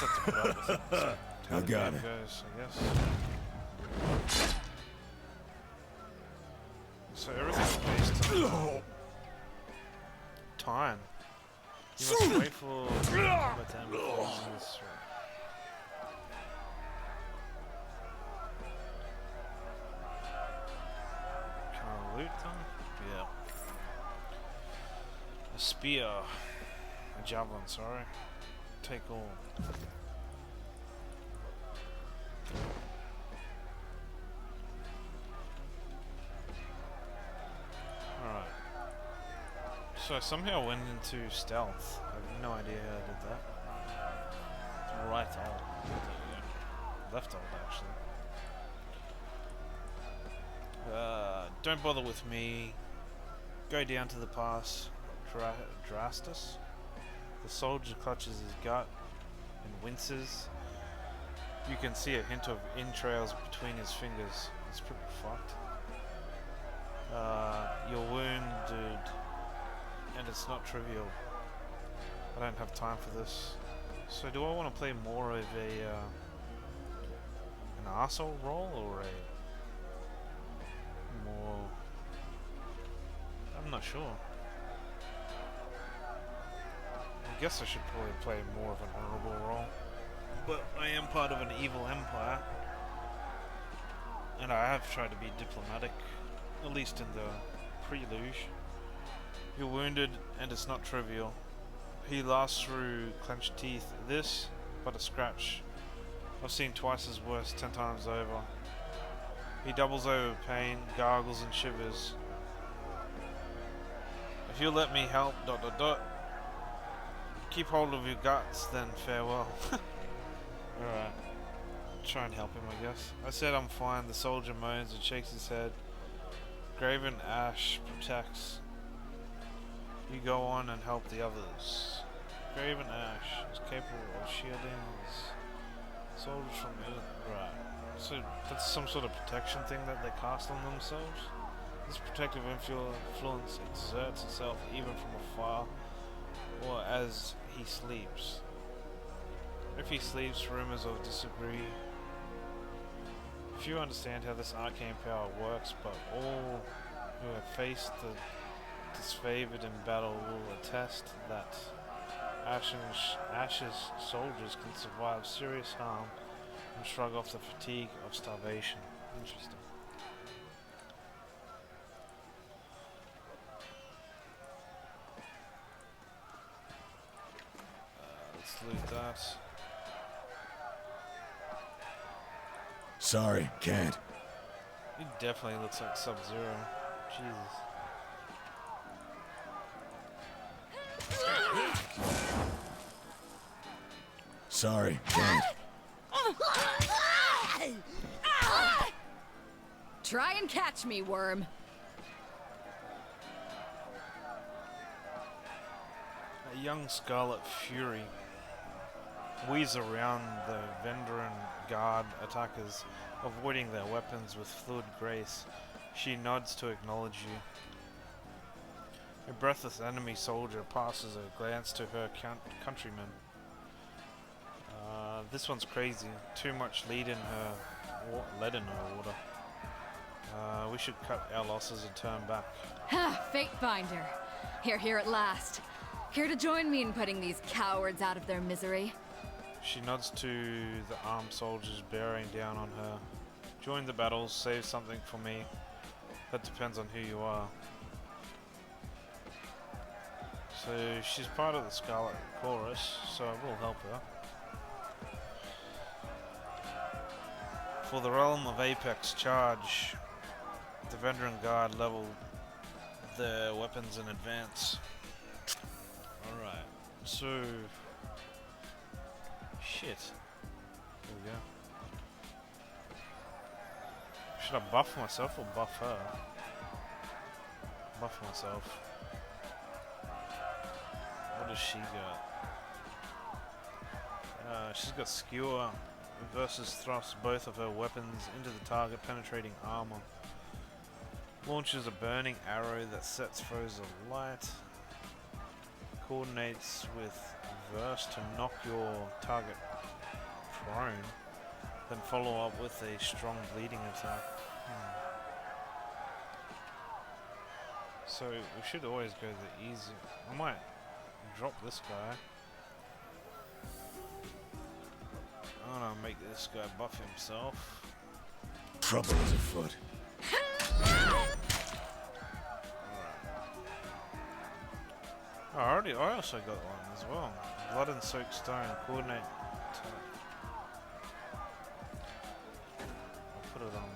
have to put up with it. So how the game goes, I guess. So everything's based on time. You must wait for combat time before using this. Can I loot them? Yeah. A spear. A javelin, sorry. Take all. Alright. So I somehow went into stealth. I have no idea how I did that. Right alt. There we go. Left alt, actually. Don't bother with me. Go down to the pass. Drastus. The soldier clutches his gut and winces. You can see a hint of entrails between his fingers. It's pretty fucked. You're wounded, and it's not trivial. I don't have time for this. So do I want to play more of an arsehole role or a more... I'm not sure. I guess I should probably play more of an honorable role. But I am part of an evil empire. And I have tried to be diplomatic, at least in the prelude. You're wounded, and it's not trivial. He laughs through clenched teeth. This, but a scratch. I've seen twice as worse 10 times over. He doubles over pain, gargles and shivers. If you'll let me help, ... Keep hold of your guts, then farewell. Alright. Try and help him, I guess. I said I'm fine. The soldier moans and shakes his head. Graven ash protects. You go on and help the others. Graven ash is capable of shielding his soldiers from it. Right. So that's some sort of protection thing that they cast on themselves. This protective influence exerts itself even from afar, or as he sleeps. If he sleeps, rumors will disagree. Few understand how this arcane power works, but all who have faced the disfavored in battle will attest that Ash's soldiers can survive serious harm and shrug off the fatigue of starvation. Interesting. Let's loot that. Sorry, can't. He definitely looks like Sub-Zero. Jesus. Sorry, can't. Try and catch me, worm. A young Scarlet Fury weaves around the Vendran Guard attackers, avoiding their weapons with fluid grace. She nods to acknowledge you. A breathless enemy soldier passes a glance to her countrymen. This one's crazy. Too much lead in her lead in her water. We should cut our losses and turn back. Ha! Fate Finder. Here at last. Here to join me in putting these cowards out of their misery. She nods to the armed soldiers bearing down on her. Join the battle, save something for me. That depends on who you are. So she's part of the Scarlet Chorus, so I will help her. For the realm of Apex charge, the Vendran Guard level their weapons in advance. Alright, so... Shit. There we go. Should I buff myself or buff her? Buff myself. What does she got? She's got Skewer. Versus thrusts both of her weapons into the target, penetrating armor. Launches a burning arrow that sets foes alight. Coordinates with burst to knock your target prone, then follow up with a strong bleeding attack. So we should always go the easy. I might drop this guy. I'm gonna make this guy buff himself. Trouble is afoot. Oh, I also got one as well. Blood and soaked stone, coordinate. I'll put it on.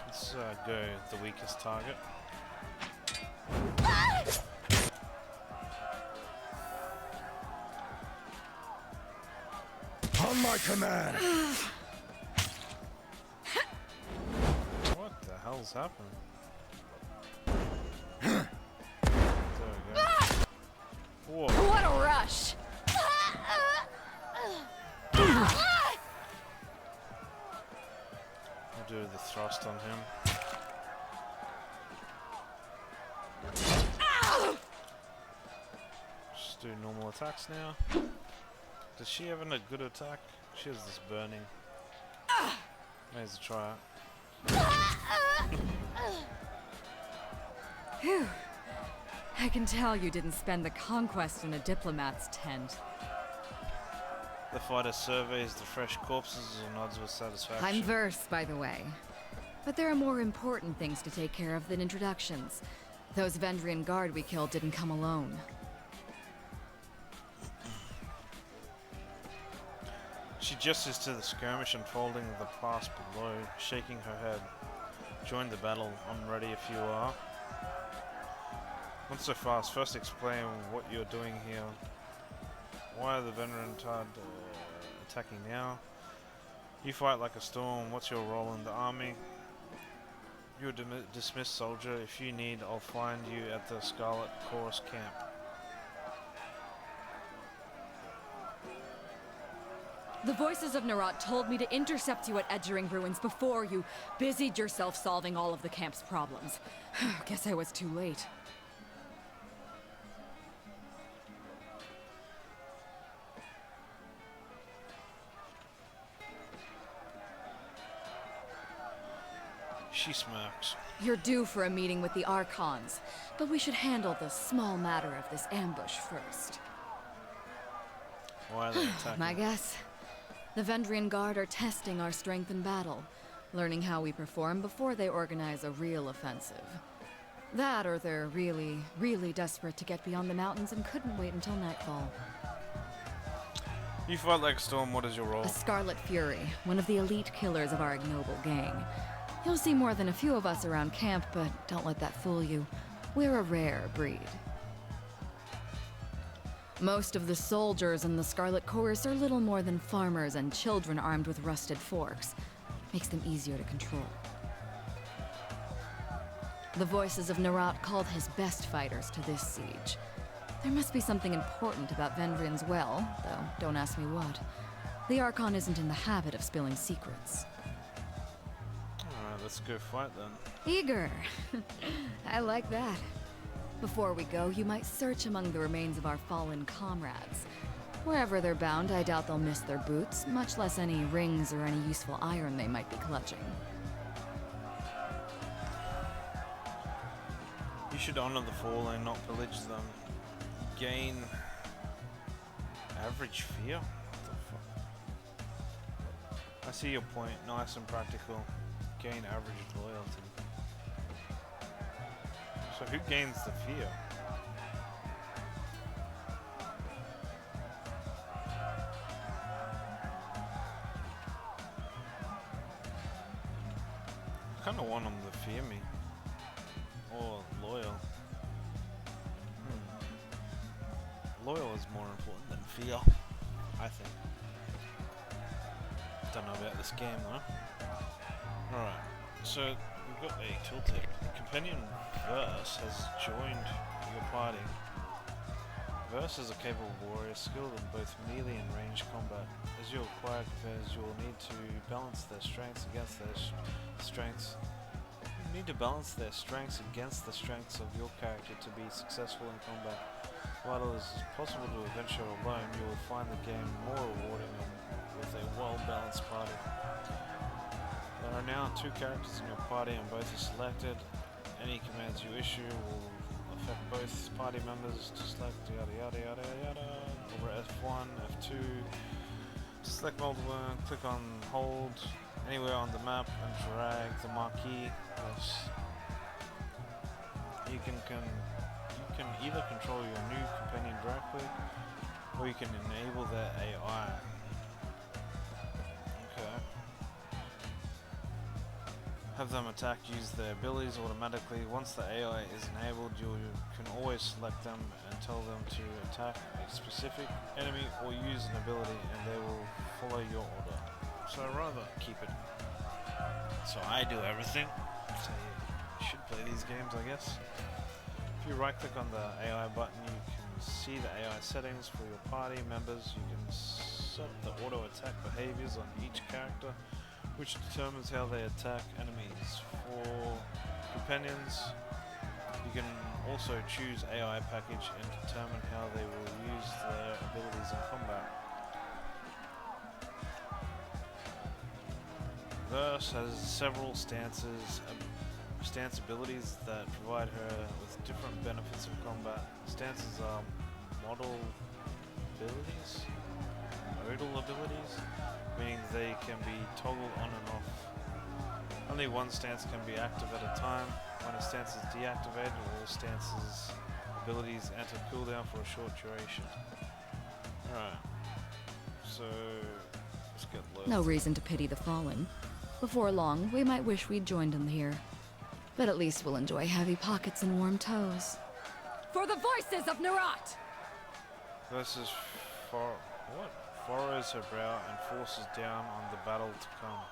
Let's go the weakest target. On my command! What the hell's happened? There we go. Whoa. What a rush! I'll do the thrust on him. Just do normal attacks now. Does she have a good attack? She has this burning. May as well try it. Phew. I can tell you didn't spend the conquest in a diplomat's tent. The fighter surveys the fresh corpses and nods with satisfaction. I'm versed, by the way. But there are more important things to take care of than introductions. Those Vendrian guard we killed didn't come alone. She gestures to the skirmish unfolding the pass below, shaking her head. Join the battle. I'm ready if you are. Not so fast. First explain what you're doing here. Why are the Veteran Tard attacking now? You fight like a storm. What's your role in the army? You're a dismissed soldier. If you need, I'll find you at the Scarlet Chorus camp. The voices of Narat told me to intercept you at Edgering Ruins before you busied yourself solving all of the camp's problems. Guess I was too late. She smirks. You're due for a meeting with the Archons, but we should handle the small matter of this ambush first. Why are they attacking? My guess? The Vendrian Guard are testing our strength in battle, learning how we perform before they organize a real offensive. That, or they're really, really desperate to get beyond the mountains and couldn't wait until nightfall. You fight like a storm. What is your role? A Scarlet Fury, one of the elite killers of our ignoble gang. You'll see more than a few of us around camp, but don't let that fool you. We're a rare breed. Most of the soldiers in the Scarlet Chorus are little more than farmers and children armed with rusted forks. Makes them easier to control. The voices of Narat called his best fighters to this siege. There must be something important about Vendrian's well, though don't ask me what. The Archon isn't in the habit of spilling secrets. Alright, let's go fight then. Eager. I like that. Before we go, you might search among the remains of our fallen comrades. Wherever they're bound, I doubt they'll miss their boots, much less any rings or any useful iron they might be clutching. You should honor the fallen, not pillage them. Gain average fear? What the fuck? I see your point. Nice and practical. Gain average loyalty. So who gains the fear? I kind of want them to fear me. Or loyal. Loyal is more important than fear, I think. Don't know about this game though. Alright, so we've got a tooltip. Companion Verse has joined your party. Verse is a capable warrior skilled in both melee and ranged combat. As you acquire companions, you will need to balance their strengths against their strengths. You need to balance their strengths against the strengths of your character to be successful in combat. While it is possible to adventure alone, you will find the game more rewarding with a well-balanced party. There are now 2 characters in your party and both are selected. Any commands you issue will affect both party members to select yada yada yada yada. Over F1, F2. To select multiple, click on hold anywhere on the map and drag the marquee. Yes. You can either control your new companion directly, or you can enable their AI. Okay. Have them attack, use their abilities automatically. Once the AI is enabled, you can always select them and tell them to attack a specific enemy or use an ability, and they will follow your order. So I'd rather keep it so I do everything. So you should play these games, I guess. If you right click on the AI button, you can see the AI settings for your party members. You can set the auto attack behaviors on each character, which determines how they attack enemies. For companions, you can also choose AI package and determine how they will use their abilities in combat. Verse has several stance abilities that provide her with different benefits in combat. Stances are modal abilities, meaning they can be toggled on and off. Only one stance can be active at a time. When a stance is deactivated, all stances abilities enter cooldown for a short duration. Alright, so let's get low. No reason to pity the fallen. Before long, we might wish we'd joined them here. But at least we'll enjoy heavy pockets and warm toes. For the voices of Nerat! Versus furrows her brow and forces down on the battle to come.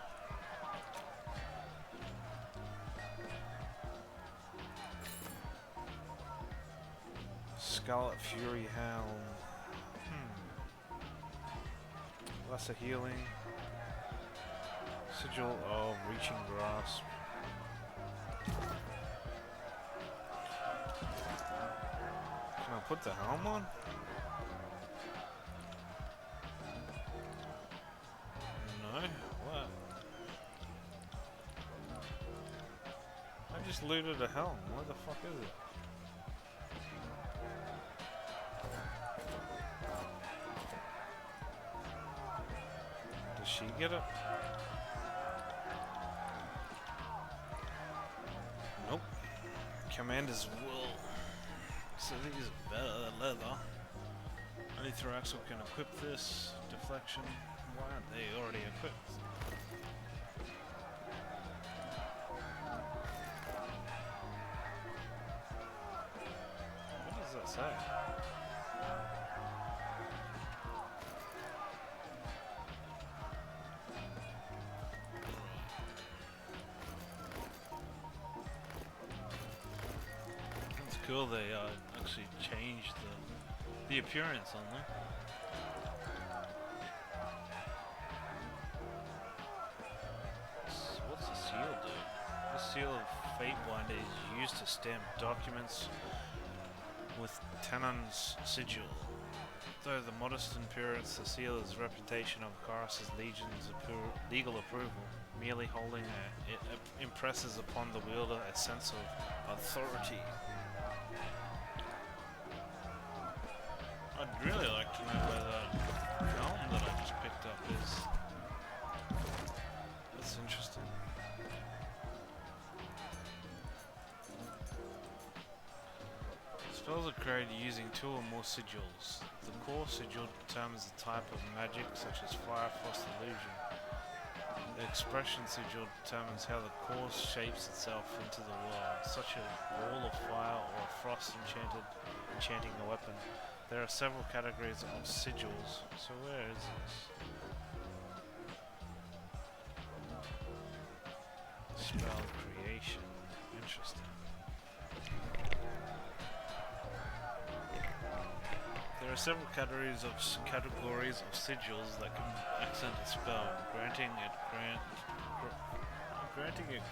Scarlet Fury Helm. Lesser healing. Sigil of Reaching Grasp. Can I put the helm on? No? What? I just looted a helm. What the fuck is it? Does she get it? Nope. Commander's wool. So these are better than leather. Only Thoraxel can equip this. Deflection. Why aren't they already equipped? What does that say? That's cool. They actually changed the appearance on there. What's the seal do? The seal of Fatebinder is used to stamp documents with Tenon's sigil. Though the modest in appearance, the seal is reputation of Karras' legion's legal approval. Merely holding it impresses upon the wielder a sense of authority. I'd really like to know where that helm that I just picked up is. That's interesting. Spells are created using 2 or more sigils. The core sigil determines the type of magic, such as Fire, Frost, Illusion. The expression sigil determines how the core shapes itself into the world, such as wall of fire or frost enchanting a weapon. There are several categories of sigils, so where is this? Spell creation. Interesting. There are several categories of sigils that can accent a spell, granting it